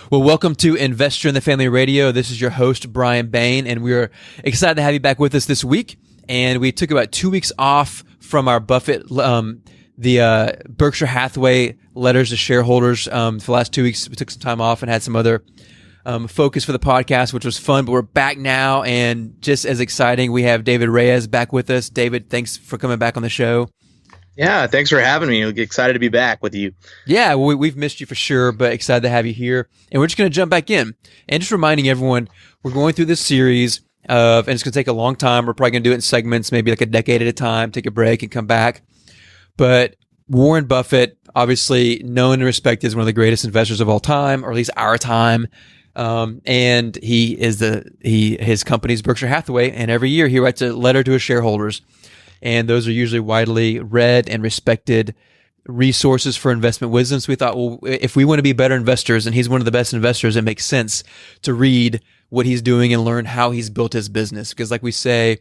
Well, welcome to Investor in the Family Radio. This is your host, Brian Bain, and we're excited to have you back with us this week. And we took about 2 weeks off from our Buffett, the Berkshire Hathaway letters to shareholders. For the last 2 weeks, we took some time off and had some other focus for the podcast, which was fun. But we're back now, and just as exciting, we have David Reyes back with us. David, thanks for coming back on the show. Yeah, thanks for having me. I'm excited to be back with you. Yeah, we've missed you for sure, but excited to have you here. And we're just going to jump back in. And just reminding everyone, we're going through this series and it's going to take a long time. We're probably going to do it in segments, maybe like a decade at a time, take a break and come back. But Warren Buffett, obviously known and respected as one of the greatest investors of all time, or at least our time. And his company's Berkshire Hathaway. And every year he writes a letter to his shareholders. And those are usually widely read and respected resources for investment wisdom. So we thought, well, if we want to be better investors, and he's one of the best investors, it makes sense to read what he's doing and learn how he's built his business. Because like we say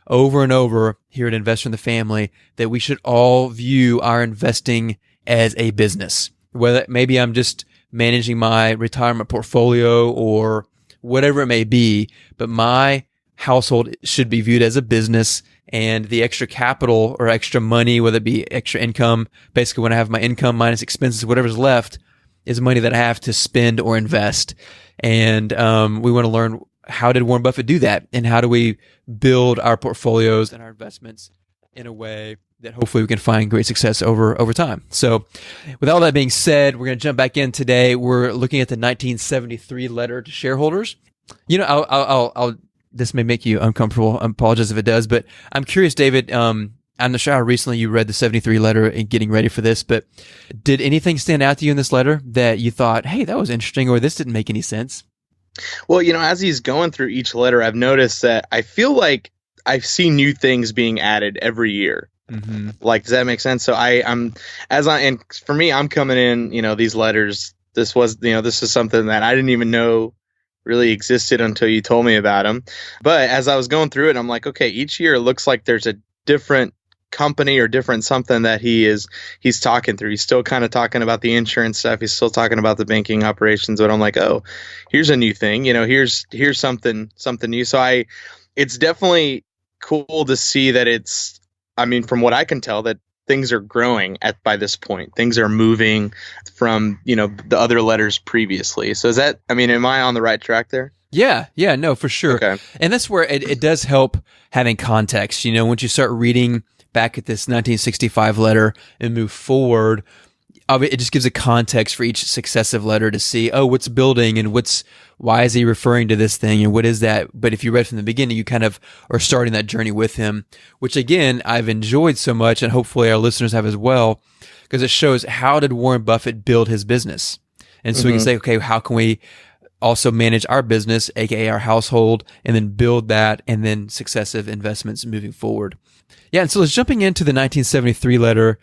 over and over here at Investor in the Family, that we should all view our investing as a business. Whether maybe I'm just managing my retirement portfolio or whatever it may be, but my household should be viewed as a business. And the extra capital or extra money, whether it be extra income, basically when I have my income minus expenses, whatever's left is money that I have to spend or invest. And we want to learn, how did Warren Buffett do that? And how do we build our portfolios and our investments in a way that hopefully we can find great success over time. So with all that being said, we're going to jump back in today. We're looking at the 1973 letter to shareholders. You know, I'll this may make you uncomfortable. I apologize if it does, but I'm curious, David. I'm not sure how recently you read the 73 letter and getting ready for this, but did anything stand out to you in this letter that you thought, hey, that was interesting, or this didn't make any sense? Well, as he's going through each letter, I've noticed that I feel like I see new things being added every year. Mm-hmm. Like, does that make sense? So and for me, I'm coming in, these letters, this is something that I didn't even know really existed until you told me about him. But as I was going through it, I'm like, okay, each year it looks like there's a different company or different something that he's talking through. He's still kind of talking about the insurance stuff. He's still talking about the banking operations. But I'm like, oh, here's a new thing. Here's something new. So it's definitely cool to see that from what I can tell, that things are growing by this point. Things are moving from, the other letters previously. So am I on the right track there? Yeah, no, for sure. Okay. And that's where it does help having context. Once you start reading back at this 1965 letter and move forward, it just gives a context for each successive letter to see, what's building and why is he referring to this thing and what is that? But if you read from the beginning, you kind of are starting that journey with him, which again, I've enjoyed so much, and hopefully our listeners have as well, because it shows how did Warren Buffett build his business? And so we can say, okay, how can we also manage our business, aka our household, and then build that and then successive investments moving forward. Yeah, and so let's jumping into the 1973 letter.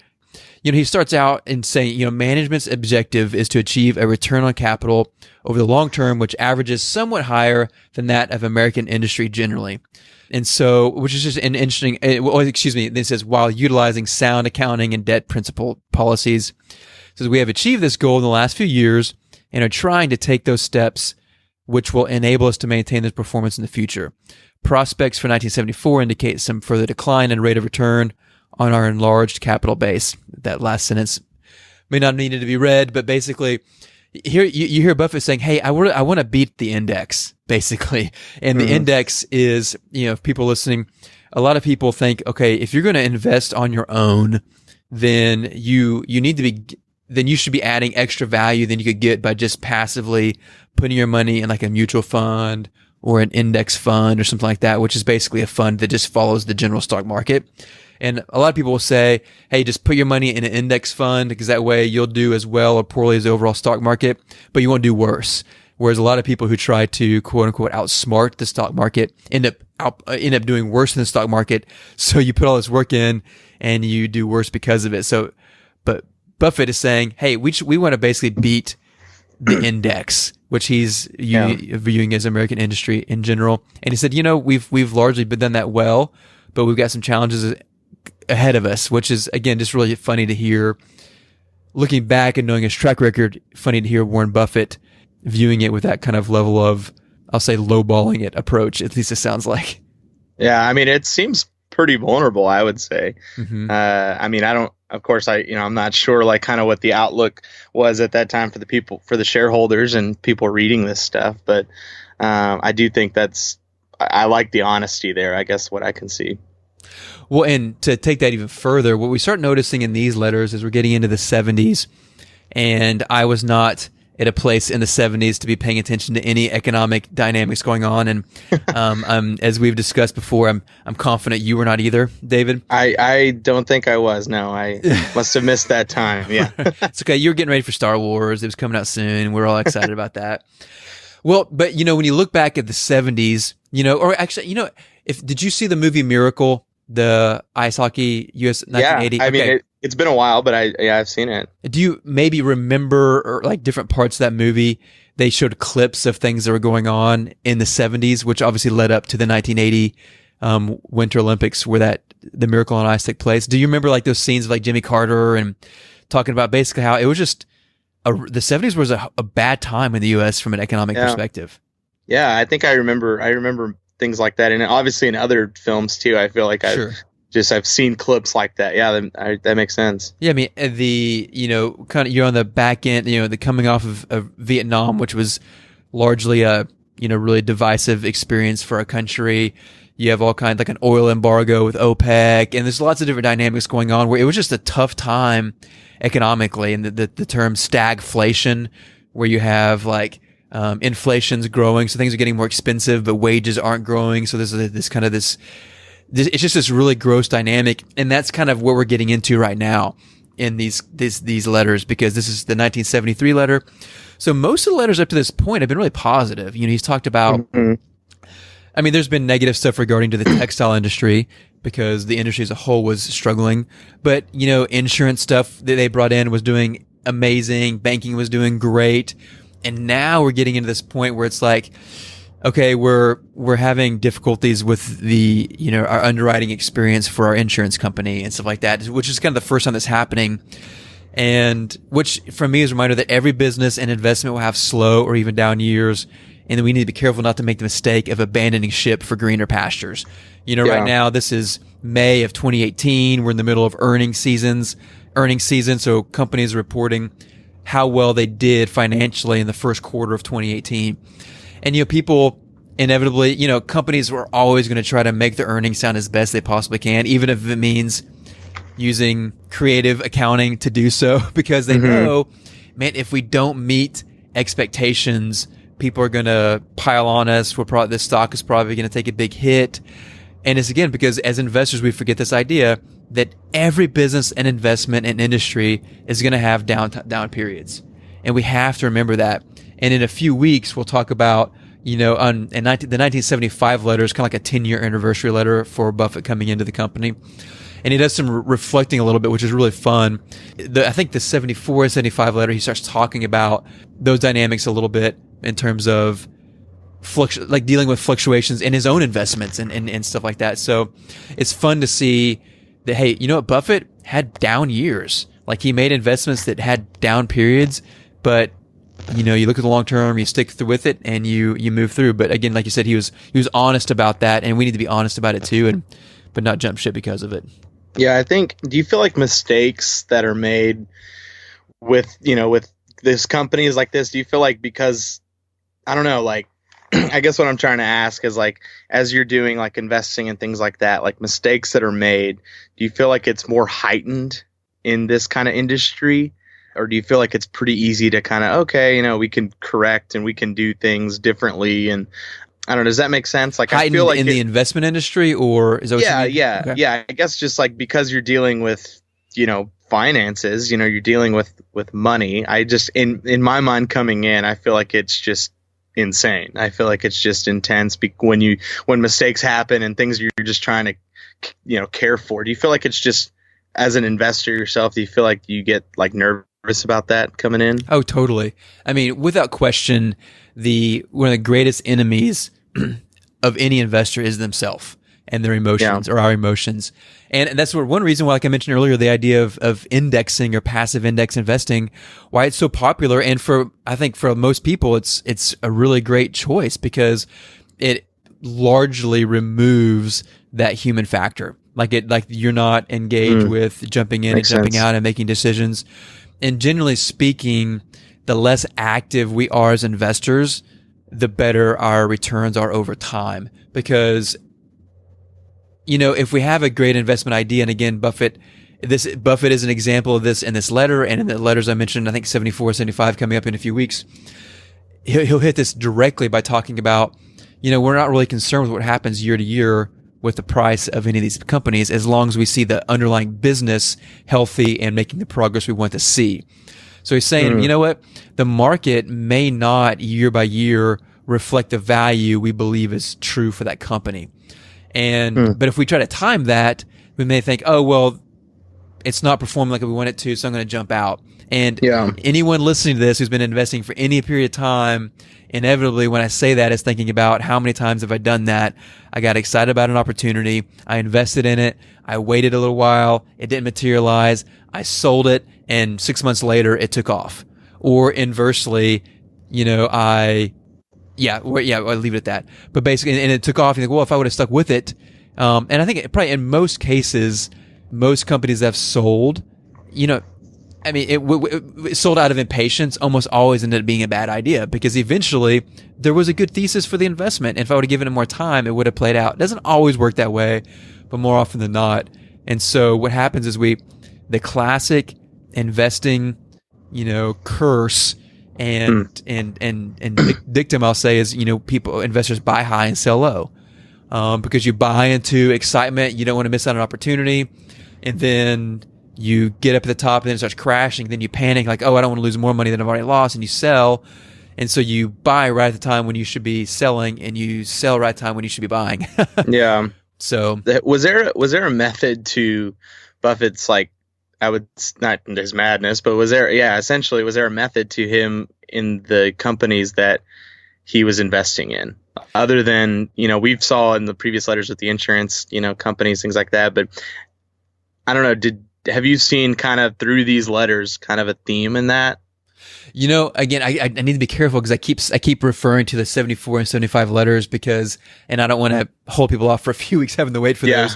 He starts out in saying, management's objective is to achieve a return on capital over the long term, which averages somewhat higher than that of American industry generally. And so, which is just an interesting, it says, while utilizing sound accounting and debt principle policies. It says, we have achieved this goal in the last few years and are trying to take those steps which will enable us to maintain this performance in the future. Prospects for 1974 indicate some further decline in rate of return on our enlarged capital base. That last sentence may not need to be read, but basically, here you hear Buffett saying, "Hey, I want to beat the index," basically. And the index is, if people listening, a lot of people think, okay, if you're going to invest on your own, then you should be adding extra value than you could get by just passively putting your money in like a mutual fund or an index fund or something like that, which is basically a fund that just follows the general stock market. And a lot of people will say, hey, just put your money in an index fund because that way you'll do as well or poorly as the overall stock market, but you won't do worse. Whereas a lot of people who try to quote unquote outsmart the stock market end up doing worse than the stock market. So you put all this work in and you do worse because of it. So, but Buffett is saying, hey, we want to basically beat the index, which he's viewing as American industry in general. And he said, we've largely been done that well, but we've got some challenges ahead of us, which is, again, just really funny to hear. Looking back and knowing his track record, funny to hear Warren Buffett viewing it with that kind of level of, I'll say, lowballing it approach. At least it sounds like. Yeah, I mean, it seems pretty vulnerable, I would say. I mean, I'm not sure like kind of what the outlook was at that time for the people, for the shareholders and people reading this stuff. But I do think I like the honesty there, I guess, what I can see. Well, and to take that even further, what we start noticing in these letters is we're getting into the 70s, and I was not at a place in the 70s to be paying attention to any economic dynamics going on. And as we've discussed before, I'm confident you were not either, David. I don't think I was. No, I must have missed that time. Yeah. It's okay. You were getting ready for Star Wars. It was coming out soon. We're all excited about that. Well, but when you look back at the 70s, or actually, did you see the movie Miracle, the ice hockey US 1980? Yeah, I mean, it's been a while, but I've seen it. Do you maybe remember, or like different parts of that movie? They showed clips of things that were going on in the 70s, which obviously led up to the 1980 Winter Olympics, where the Miracle on Ice took place. Do you remember like those scenes of like Jimmy Carter and talking about basically how it was just the 70s was a bad time in the U.S. from an economic perspective? Yeah, I think I remember things like that, and obviously in other films too. I feel like I've seen clips like that. Yeah, that makes sense. Yeah, I mean kind of you're on the back end, the coming off of Vietnam, which was largely a really divisive experience for our country. You have all kinds like an oil embargo with OPEC, and there's lots of different dynamics going on where it was just a tough time economically, and the term stagflation, where you have like inflation's growing, so things are getting more expensive, but wages aren't growing. So there's this it's just this really gross dynamic, and that's kind of what we're getting into right now in these letters, because this is the 1973 letter. So most of the letters up to this point have been really positive. He's talked about. I mean, there's been negative stuff regarding to the textile industry, because the industry as a whole was struggling. But, insurance stuff that they brought in was doing amazing. Banking was doing great. And now we're getting into this point where it's like, okay, we're having difficulties with the, our underwriting experience for our insurance company and stuff like that, which is kind of the first time that's happening. And which for me is a reminder that every business and investment will have slow or even down years. And we need to be careful not to make the mistake of abandoning ship for greener pastures. Right now, this is May of 2018. We're in the middle of earnings season. So companies are reporting how well they did financially in the first quarter of 2018. And, people inevitably, companies are always going to try to make the earnings sound as best they possibly can, even if it means using creative accounting to do so, because they know, man, if we don't meet expectations, people are going to pile on us. This stock is probably going to take a big hit. And it's again, because as investors, we forget this idea that every business and investment and industry is going to have down periods. And we have to remember that. And in a few weeks, we'll talk about, the 1975 letter is kind of like a 10-year anniversary letter for Buffett coming into the company. And he does some reflecting a little bit, which is really fun. I think the 74 and 75 letter, he starts talking about those dynamics a little bit in terms of dealing with fluctuations in his own investments and stuff like that. So it's fun to see that, hey, Buffett had down years. Like, he made investments that had down periods, but you look at the long term, you stick with it, and you move through. But again, like you said, he was honest about that, and we need to be honest about it too, but not jump ship because of it. Yeah, I think. Do you feel like mistakes that are made with this companies like this? Do you feel like, because I don't know, like, I guess what I'm trying to ask is, like, as you're doing like investing and things like that, like mistakes that are made, do you feel like it's more heightened in this kind of industry? Or do you feel like it's pretty easy to kind of, okay, we can correct and we can do things differently? And I don't know, does that make sense? Like, heightened I feel like in the investment industry, or is that what you mean? Yeah. I guess just like, because you're dealing with, finances, you're dealing with money. I just, in my mind coming in, I feel like it's just insane. I feel like it's just intense when mistakes happen and things you're just trying to, care for. Do you feel like it's just, as an investor yourself, do you feel like you get like nervous about that coming in? Oh, totally. I mean, without question, one of the greatest enemies of any investor is themselves. and their emotions or our emotions. And that's one reason why, like I mentioned earlier, the idea of indexing or passive index investing, why it's so popular. And I think for most people, it's a really great choice because it largely removes that human factor. Like you're not engaged with jumping in and jumping out and making decisions. And generally speaking, the less active we are as investors, the better our returns are over time. Because, if we have a great investment idea, and again, Buffett is an example of this in this letter, and in the letters I mentioned, I think 74, 75 coming up in a few weeks, he'll hit this directly by talking about, we're not really concerned with what happens year to year with the price of any of these companies, as long as we see the underlying business healthy and making the progress we want to see. So he's saying, you know what? The market may not year by year reflect the value we believe is true for that company. But if we try to time that, we may think, oh, well, it's not performing like we want it to, so I'm going to jump out. And anyone listening to this who's been investing for any period of time, inevitably when I say that is thinking about how many times have I done that. I got excited about an opportunity. I invested in it. I waited a little while. It didn't materialize. I sold it. And 6 months later, it took off. Or inversely, I'll leave it at that. But basically, and it took off. You think, well, if I would have stuck with it, and I think probably in most cases, most companies that have sold, it sold out of impatience, almost always ended up being a bad idea because eventually there was a good thesis for the investment. And if I would have given it more time, it would have played out. It doesn't always work that way, but more often than not. And so what happens is the classic investing, curse and dictum, I'll say, is, investors buy high and sell low, because you buy into excitement. You don't want to miss out on an opportunity. And then you get up at the top and then it starts crashing. Then you panic like, oh, I don't want to lose more money than I've already lost. And you sell. And so you buy right at the time when you should be selling, and you sell right at the time when you should be buying. Yeah. So was there a method to Buffett's, not his madness, but was there a method to him in the companies that he was investing in? Other than, we've saw in the previous letters with the insurance, companies, things like that. But I don't know, have you seen kind of through these letters kind of a theme in that? Again, I need to be careful because I keep referring to the 74 and 75 letters and I don't want to hold people off for a few weeks having to wait for those.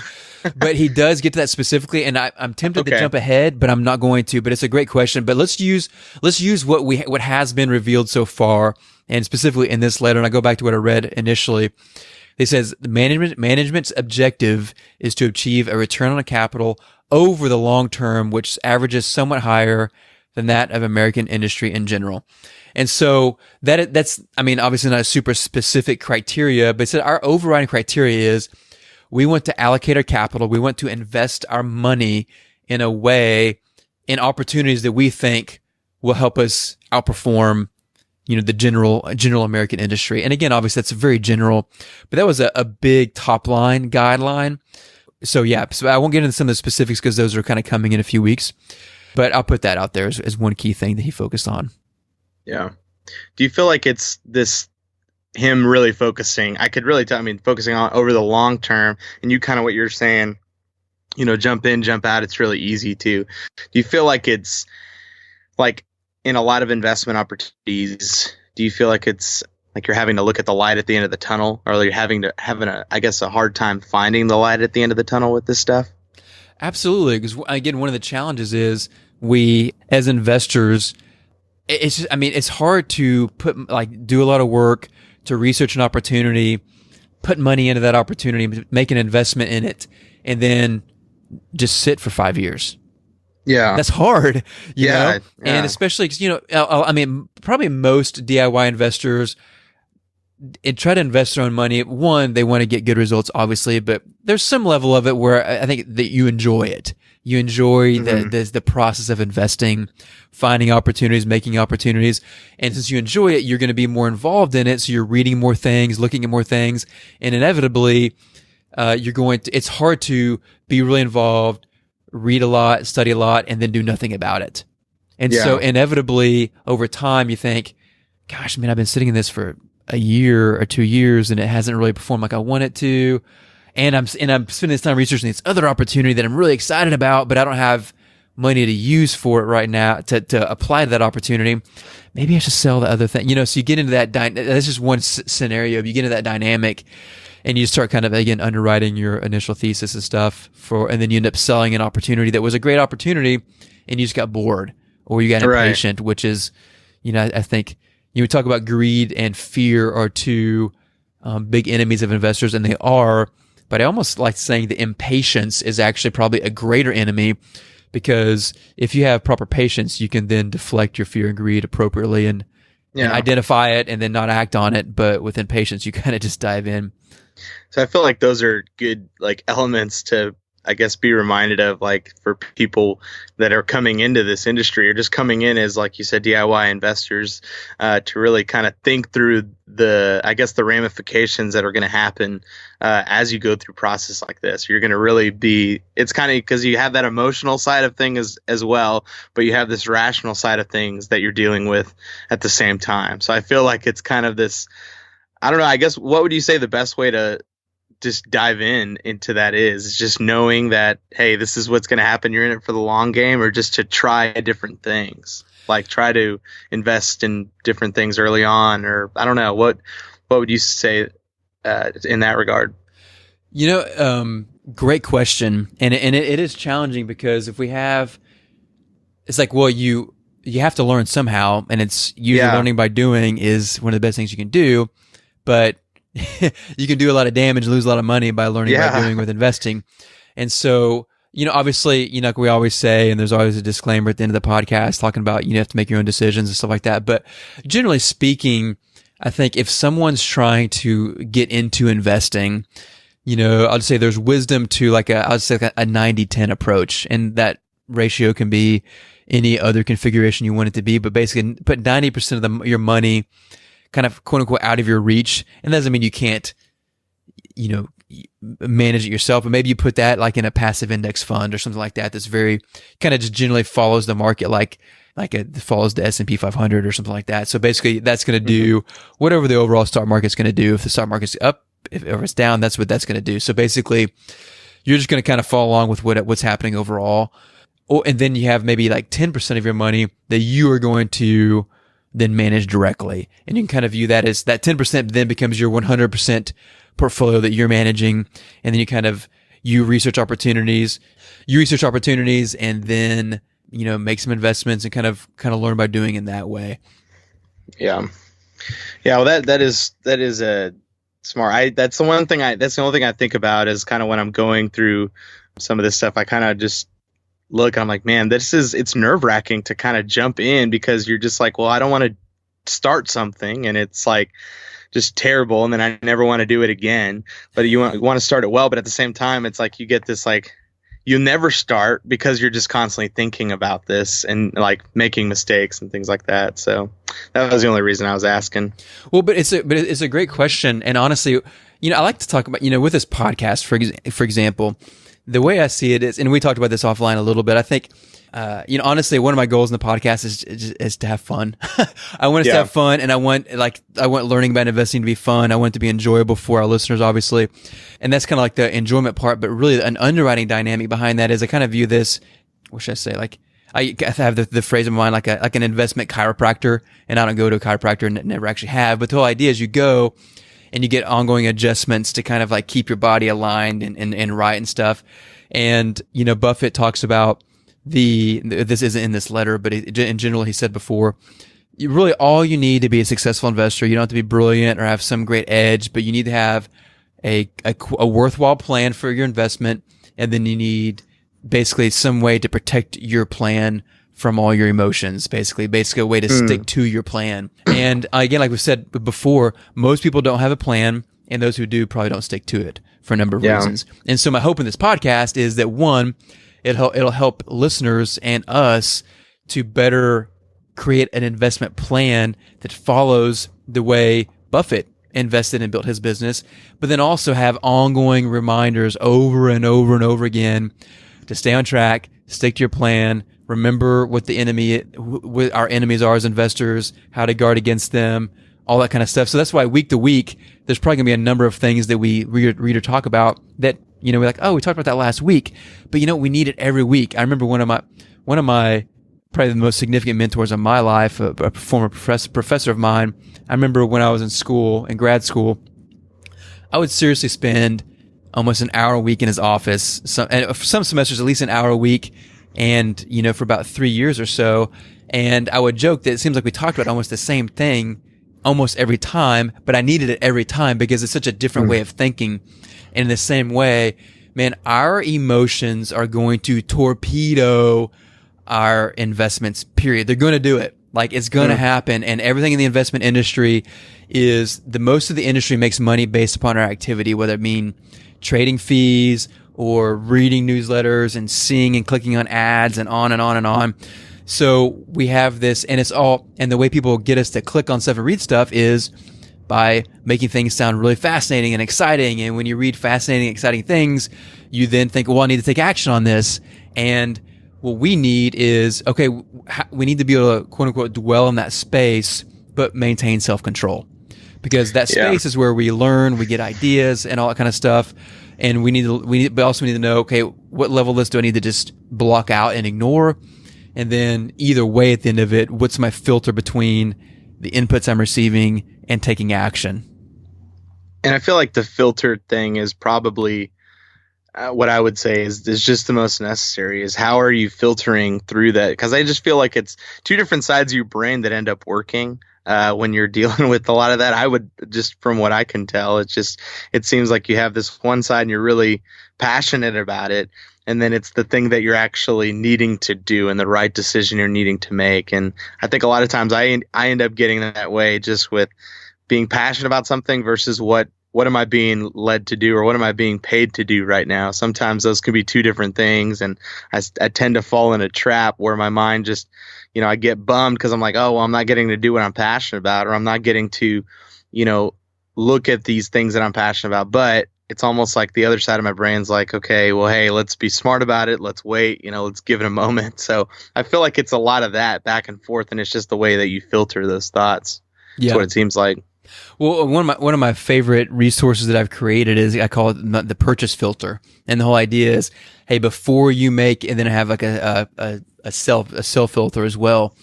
But he does get to that specifically, and I'm tempted to jump ahead, but I'm not going to. But it's a great question. But let's use what has been revealed so far, and specifically in this letter. And I go back to what I read initially. It says management's objective is to achieve a return on capital over the long term, which averages somewhat higher than that of American industry in general. And so that's obviously not a super specific criteria, but it said our overriding criteria is we want to allocate our capital. We want to invest our money in a way, in opportunities that we think will help us outperform, the general American industry. And again, obviously that's very general, but that was a big top line guideline. So I won't get into some of the specifics because those are kind of coming in a few weeks, but I'll put that out there as one key thing that he focused on. Yeah. Do you feel like it's him really focusing? I could really tell, focusing on over the long term, and you kind of what you're saying, jump in, jump out. It's really easy to. Do you feel like it's like in a lot of investment opportunities, do you feel like it's like you're having to look at the light at the end of the tunnel, or you're having a hard time finding the light at the end of the tunnel with this stuff? Absolutely. Because again, one of the challenges is we as investors, it's hard to do a lot of work to research an opportunity, put money into that opportunity, make an investment in it, and then just sit for 5 years. Yeah. That's hard, you know? Yeah. And especially because, probably most DIY investors try to invest their own money. One, they want to get good results, obviously, but there's some level of it where I think that you enjoy it. You enjoy the process of investing, finding opportunities, making opportunities. And since you enjoy it, you're going to be more involved in it. So you're reading more things, looking at more things, and inevitably, it's hard to be really involved, read a lot, study a lot, and then do nothing about it. And so inevitably, over time, you think, gosh, man, I've been sitting in this for a year or 2 years and it hasn't really performed like I want it to. and I'm spending this time researching this other opportunity that I'm really excited about, but I don't have money to use for it right now to apply to that opportunity. Maybe I should sell the other thing. So you get into that. That's just one scenario. You get into that dynamic, and you start kind of again underwriting your initial thesis and stuff and then you end up selling an opportunity that was a great opportunity, and you just got bored or you got impatient, which is, I think you would talk about greed and fear are two big enemies of investors, and they are. But I almost like saying the impatience is actually probably a greater enemy, because if you have proper patience, you can then deflect your fear and greed appropriately and identify it and then not act on it. But with impatience, you kind of just dive in. So I feel like those are good elements to, I guess, be reminded of, for people that are coming into this industry or just coming in as, like you said, DIY investors, to really kind of think through the ramifications that are going to happen as you go through process like this. You're going to really it's kind of because you have that emotional side of things as well, but you have this rational side of things that you're dealing with at the same time. So I feel like it's kind of this, I don't know, I guess, what would you say the best way to just dive into that is just knowing that, hey, this is what's going to happen. You're in it for the long game, or just to try different things, try to invest in different things early on, or I don't know, what would you say in that regard? Great question. And it is challenging, because if it's like, well, you have to learn somehow, and it's usually learning by doing is one of the best things you can do, but you can do a lot of damage, lose a lot of money by learning by doing with investing. And so, obviously, like we always say, and there's always a disclaimer at the end of the podcast talking about you have to make your own decisions and stuff like that. But generally speaking, I think if someone's trying to get into investing, I'd say there's wisdom to I'd say a 90-10 approach. And that ratio can be any other configuration you want it to be. But basically, put 90% of your money kind of quote unquote out of your reach. And that doesn't mean you can't, manage it yourself, but maybe you put that in a passive index fund or something like that. That's very kind of just generally follows the market, it follows the S&P 500 or something like that. So basically that's going to do whatever the overall stock market's going to do. If the stock market's up, if it's down, that's what that's going to do. So basically you're just going to kind of follow along with what's happening overall. And then you have maybe 10% of your money that you are going to then manage directly. And you can kind of view that as that 10% then becomes your 100% portfolio that you're managing. And then you research opportunities and then, make some investments and kind of learn by doing in that way. Yeah. Yeah. Well, that is a smart, that's the only thing I think about is kind of when I'm going through some of this stuff. I kind of just look, I'm like, man, it's nerve wracking to kind of jump in, because you're just like, well, I don't want to start something and it's just terrible, and then I never want to do it again. But you want to start it well, but at the same time, it's you get this you never start because you're just constantly thinking about this and making mistakes and things like that. So that was the only reason I was asking. Well, but it's a great question, and honestly, I like to talk about with this podcast, for example. The way I see it is, and we talked about this offline a little bit, I think, honestly, one of my goals in the podcast is to have fun. I want us to have fun, and I want learning about investing to be fun. I want it to be enjoyable for our listeners, obviously. And that's kind of the enjoyment part, but really an underwriting dynamic behind that is I kind of view this, what should I say? I have the phrase in mind, like an investment chiropractor, and I don't go to a chiropractor and never actually have, but the whole idea is you go and you get ongoing adjustments to kind of keep your body aligned and right and stuff. And, Buffett talks about this isn't in this letter, but in general, he said before, really all you need to be a successful investor, you don't have to be brilliant or have some great edge, but you need to have a worthwhile plan for your investment. And then you need basically some way to protect your plan from all your emotions, basically a way to stick to your plan. And again, like we said before, most people don't have a plan, and those who do probably don't stick to it for a number of reasons. And so my hope in this podcast is that, one, it'll help listeners and us to better create an investment plan that follows the way Buffett invested and built his business, but then also have ongoing reminders over and over and over again to stay on track, stick to your plan, remember what our enemies are as investors, how to guard against them, all that kind of stuff. So that's why week to week, there's probably gonna be a number of things that we read or talk about that, we're like, oh, we talked about that last week, but we need it every week. I remember one of my probably the most significant mentors in my life, a former professor of mine. I remember when I was in grad school, I would seriously spend almost an hour a week in his office. Some semesters, at least an hour a week, and for about 3 years or so. And I would joke that it seems like we talked about almost the same thing almost every time, but I needed it every time because it's such a different way of thinking. And in the same way, man, our emotions are going to torpedo our investments, period. They're going to do it. Like, it's going to happen. And everything in the investment industry most of the industry makes money based upon our activity, whether it mean trading fees or reading newsletters and seeing and clicking on ads and on and on and on. So we have this, and the way people get us to click on stuff and read stuff is by making things sound really fascinating and exciting. And when you read fascinating, exciting things, you then think, well, I need to take action on this. And what we need is, okay, we need to be able to, quote unquote, dwell in that space, but maintain self-control. Because that space is where we learn, we get ideas and all that kind of stuff. And we also need to know, okay, what level of this do I need to just block out and ignore? And then either way, at the end of it, what's my filter between the inputs I'm receiving and taking action? And I feel like the filter thing is probably what I would say is just the most necessary, is how are you filtering through that? Because I just feel like it's two different sides of your brain that end up working when you're dealing with a lot of that. I would, just from what I can tell, it seems like you have this one side and you're really passionate about it. And then it's the thing that you're actually needing to do and the right decision you're needing to make. And I think a lot of times I end up getting that way, just with being passionate about something versus what am I being led to do, or what am I being paid to do right now? Sometimes those can be two different things. And I tend to fall in a trap where my mind just, I get bummed because I'm like, oh, well, I'm not getting to do what I'm passionate about, or I'm not getting to, look at these things that I'm passionate about. But it's almost like the other side of my brain's like, okay, well, hey, let's be smart about it. Let's wait, let's give it a moment. So I feel like it's a lot of that back and forth, and it's just the way that you filter those thoughts. That's what it seems like. Well, one of my favorite resources that I've created is, I call it the purchase filter. And the whole idea is, hey, before you make, and then I have like a sell filter as well,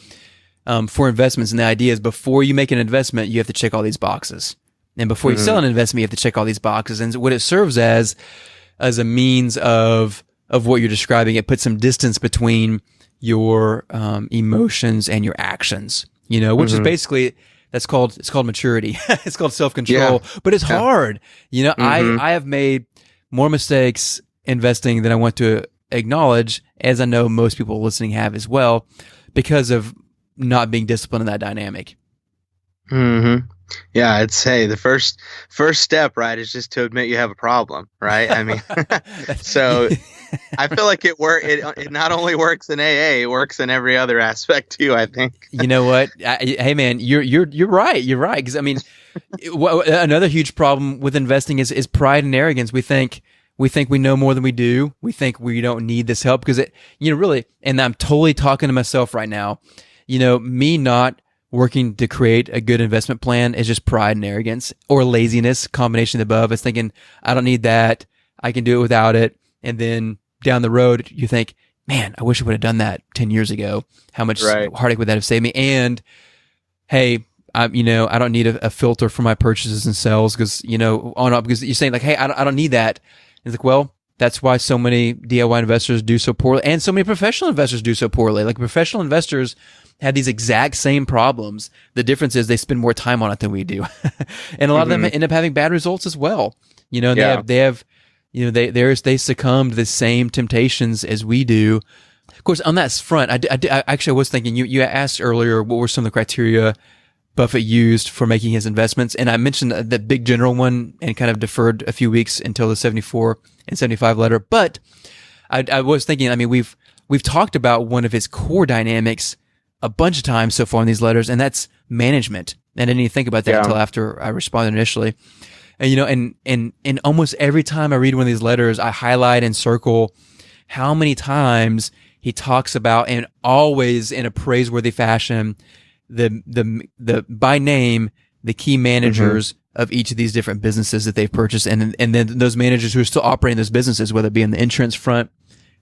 for investments. And the idea is, before you make an investment, you have to check all these boxes. And before you sell an investment, you have to check all these boxes. And what it serves as a means of what you're describing, it puts some distance between your emotions and your actions, which is basically, it's called maturity. It's called self-control, but it's hard. I have made more mistakes investing than I want to acknowledge, as I know most people listening have as well, because of not being disciplined in that dynamic. Yeah, it's, hey, the first step, right, is just to admit you have a problem, right? I mean, so I feel like it not only works in AA, it works in every other aspect too, I think. You know what? Hey man, you're right. You're right. Because I mean, another huge problem with investing is pride and arrogance. We think we know more than we do. We think we don't need this help because really, and I'm totally talking to myself right now. Me not working to create a good investment plan is just pride and arrogance, or laziness, combination of the above. It's thinking, I don't need that. I can do it without it. And then down the road, you think, man, I wish I would have done that 10 years ago. How much heartache would that have saved me? And hey, I don't need a filter for my purchases and sales because you're saying like, hey, I don't need that. And it's like, well, that's why so many DIY investors do so poorly, and so many professional investors do so poorly. Like, professional investors have these exact same problems. The difference is they spend more time on it than we do. And a lot of them end up having bad results as well. They succumb to the same temptations as we do. Of course, on that front, I actually was thinking, you asked earlier what were some of the criteria Buffett used for making his investments. And I mentioned the big general one and kind of deferred a few weeks until the 74 and 75 letter. But I was thinking, I mean, we've talked about one of his core dynamics a bunch of times so far in these letters, and that's management. And I didn't even think about that until after I responded initially. And and almost every time I read one of these letters, I highlight and circle how many times he talks about, and always in a praiseworthy fashion, the by name, the key managers of each of these different businesses that they've purchased, and then those managers who are still operating those businesses, whether it be in the insurance front,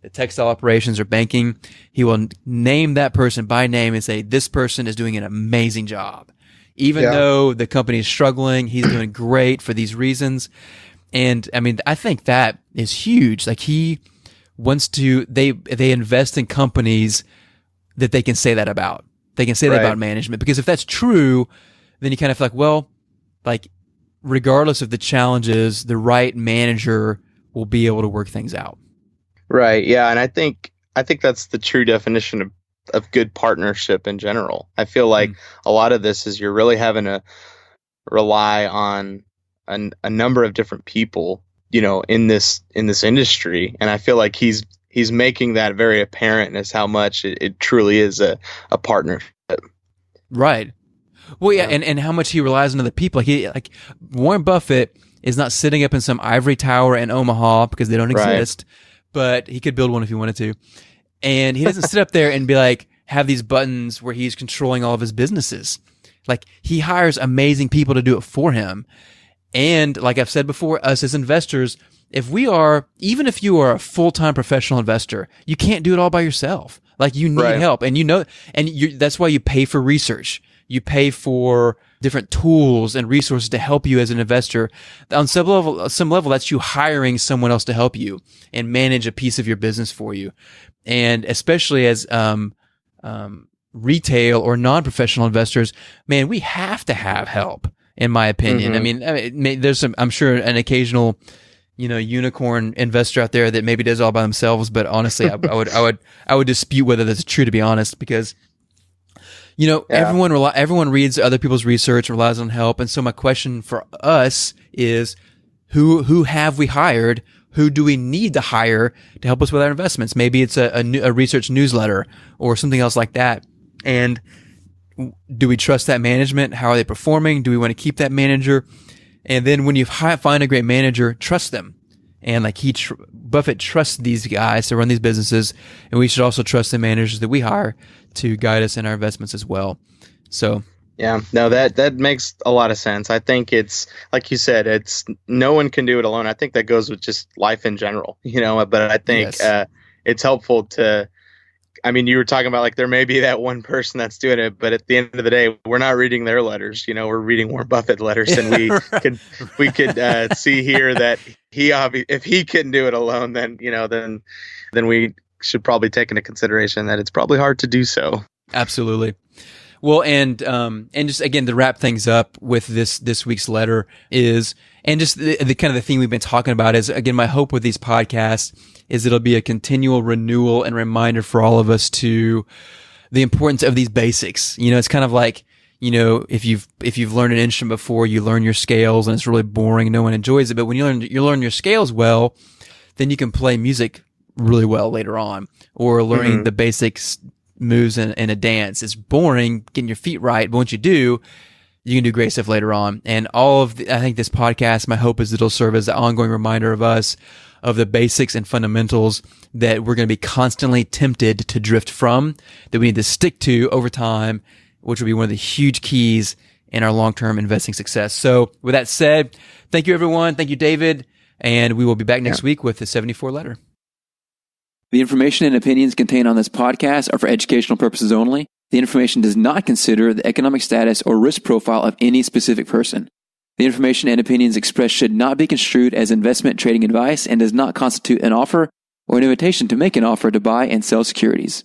the textile operations, or banking. He will name that person by name and say, this person is doing an amazing job. Even though the company is struggling, he's doing great for these reasons. And I mean, I think that is huge. Like, he wants to, they invest in companies that they can say that about. They can say that about management, because if that's true, then you kind of feel like, well, like, regardless of the challenges, the right manager will be able to work things out. Right. Yeah. And I think that's the true definition of good partnership in general. I feel like a lot of this is you're really having to rely on a number of different people, in this industry. And I feel like he's making that very apparent as how much it truly is a partnership. Right. Well, yeah, and how much he relies on other people. Like Warren Buffett is not sitting up in some ivory tower in Omaha, because they don't exist, but he could build one if he wanted to. And he doesn't sit up there and be like, have these buttons where he's controlling all of his businesses. Like, he hires amazing people to do it for him. And like I've said before, us as investors, even if you are a full-time professional investor, you can't do it all by yourself. Like, you need help, and that's why you pay for research. You pay for different tools and resources to help you as an investor. On some level, that's you hiring someone else to help you and manage a piece of your business for you. And especially as retail or non-professional investors, man, we have to have help, in my opinion. I mean, there's I'm sure an occasional, unicorn investor out there that maybe does it all by themselves. But honestly, I would dispute whether that's true, to be honest, because everyone reads other people's research, relies on help. And so my question for us is, who have we hired? Who do we need to hire to help us with our investments? Maybe it's a research newsletter or something else like that. And do we trust that management? How are they performing? Do we want to keep that manager? And then when you find a great manager, trust them. And like Buffett trusts these guys to run these businesses, and we should also trust the managers that we hire to guide us in our investments as well. So yeah, no, that makes a lot of sense. I think it's, like you said, it's no one can do it alone. I think that goes with just life in general, but I think it's helpful to, I mean, you were talking about like there may be that one person that's doing it, but at the end of the day, we're not reading their letters. We're reading Warren Buffett letters, and we could see here that if he couldn't do it alone, then then we should probably take into consideration that it's probably hard to do so. Absolutely. Well, and just again, to wrap things up with this week's letter is, and just the kind of the thing we've been talking about is, again, my hope with these podcasts is it'll be a continual renewal and reminder for all of us to the importance of these basics. It's kind of like, if you've learned an instrument before, you learn your scales and it's really boring, no one enjoys it. But when you learn your scales well, then you can play music really well later on, or learning the basics moves in a dance. It's boring getting your feet right, but once you do, you can do great stuff later on. And I think this podcast, my hope is it'll serve as an ongoing reminder of us of the basics and fundamentals that we're going to be constantly tempted to drift from, that we need to stick to over time, which will be one of the huge keys in our long-term investing success. So with that said, thank you, everyone. Thank you, David. And we will be back next week with the 74 letter. The information and opinions contained on this podcast are for educational purposes only. The information does not consider the economic status or risk profile of any specific person. The information and opinions expressed should not be construed as investment trading advice and does not constitute an offer or an invitation to make an offer to buy and sell securities.